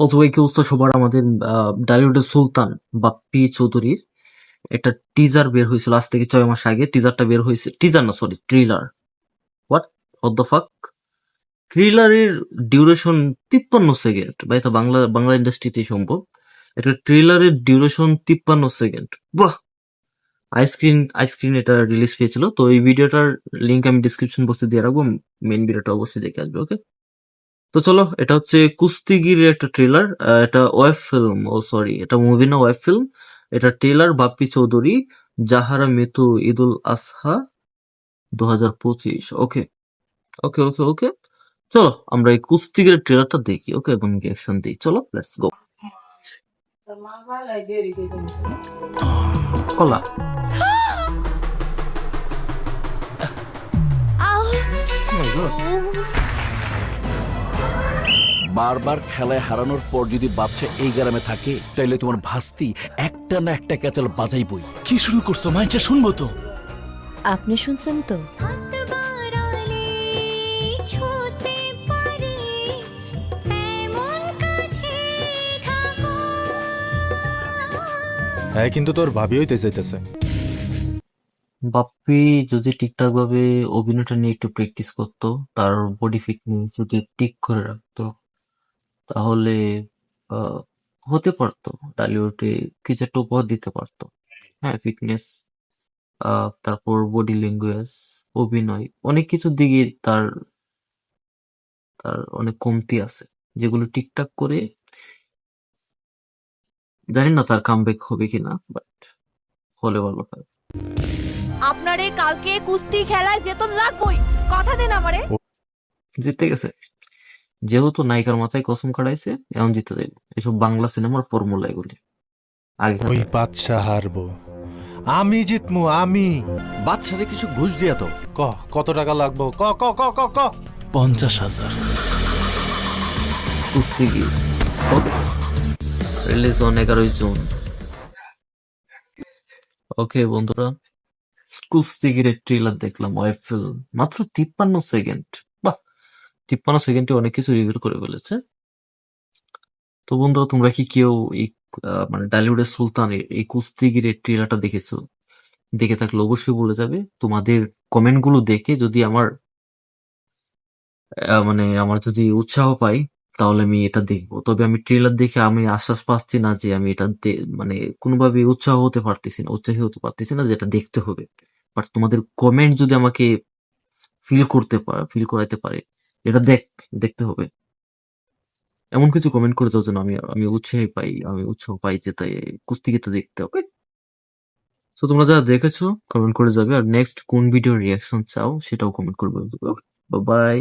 অথবা কি অবস্থা সবার? আমাদের ডালিউডের সুলতান বাপ্পি চৌধুরীর একটা টিজার বের হয়েছিল আজ থেকে 6 মাস আগে। টিজারটা বের হয়েছে, টিজার না sorry tiller. What the fuck? ট্রিলারের ডিউরেশন 53 সেকেন্ড। ভাই এটা বাংলা ইন্ডাস্ট্রিতেই সম্ভব। একটা ট্রিলারের ডিউরেশন 53 সেকেন্ড। বাহ! আইস্ক্রিন এটা রিলিজ পেয়েছিল। তো এই ভিডিওটার লিঙ্ক আমি ডিসক্রিপশন বক্সে দিয়ে রাখবো। মেন ভিডিওটা অবশ্যই দেখে আসবে, ওকে? তো চলো, এটা হচ্ছে কুস্তিগির একটা ট্রেলার। এটা ওয়েব ফিল্ম, ও সরি, এটা মুভি না, ওয়েব ফিল্ম। এটা ট্রেলার বাপ্পি চৌধুরী, জাহারা মিতু, ঈদুল আজহা 2025। ওকে ওকে ওকে ওকে, চলো আমরা এই কুস্তিগির ট্রেলারটা দেখি, ওকে, এবং রিয়াকশন দিই। চলো, লেটস গো। কলা। Oh my God. বারবার খেলায় হারানোর পর যদি বাচ্চা এই গ্রামে থাকে তাইলে তোমার ভাস্তি একটা না একটা ক্যাচাল বাজাইবই। কি শুরু করছো? মাইনটা শুনবো তো। আপনি শুনছেন তো? হ্যাঁ, কিন্তু তোর ভাবি হইতে চাইতেছে। বাপ্পি যদি ঠিকঠাক ভাবে অভিনয়টা নিয়ে একটু প্র্যাকটিস করতো, তার বডি ফিটনেস যদি ঠিক করে রাখতো, তাহলে আহ, হতে পারতো ডালিউডে কিছু একটা উপহার দিতে পারতো। হ্যাঁ, ফিটনেস, তারপর বডি ল্যাঙ্গুয়েজ, অভিনয়, অনেক কিছুর দিকে তার তার অনেক কমতি আছে, যেগুলো ঠিকঠাক করে জানি না তার কামব্যাক হবে কিনা, বাট হলে ভালো হয়। আপনারে কালকে কুস্তি খেলায় যেতন লাগবই, কথা দেন আমারে। জিতে গেছে, যেহেতু নায়িকার মাথায় কসম কাটাইছে, এখন জিতে যাইবে। এসব বাংলা সিনেমার ফর্মুলা এগুলি আগে ওই বাদশাহ হারবো, আমি জিতমু, আমি। বাচ্চারে কিছু ঘুষ দিয়া তো। কত টাকা লাগবো? ক ক ক ক ক 50,000। কুস্তিগির রিলিজ অন 11 জুন। ওকে বন্ধুরা, কুস্তিগিরের ট্রেলার দেখলাম, ওয়েব ফিল্ম, মাত্র 53 সেকেন্ড। বাহ, 53 সেকেন্ডে অনেক কিছু রিভিল করে ফেলেছে। তো বন্ধুরা, তোমরা কি কেউ এই মানে ডালিউডের সুলতানের এই কুস্তিগিরের ট্রেলারটা দেখেছো? দেখে থাকলে অবশ্যই বলে যাবে। তোমাদের কমেন্ট গুলো দেখে যদি আমার যদি উৎসাহ পাই, তাহলে আমি এটা দেখবো। তবে আমি ট্রেলার দেখে আমি আশ্বাস পাচ্ছি না যে আমি এটা মানে কোনোভাবে উৎসাহী হতে পারতেছি না যে এটা দেখতে হবে। বাট তোমাদের কমেন্ট যদি আমাকে ফিল করাইতে পারে এটা দেখতে হবে, এমন কিছু কমেন্ট করে যাও যেন আমি উৎসাহ পাই যে তাই কুস্তিগিরটা দেখতে। ওকে, তো তোমরা যারা দেখেছো কমেন্ট করে যাবে, আর নেক্সট কোন ভিডিও রিয়াকশন চাও সেটাও কমেন্ট করবে। বাই।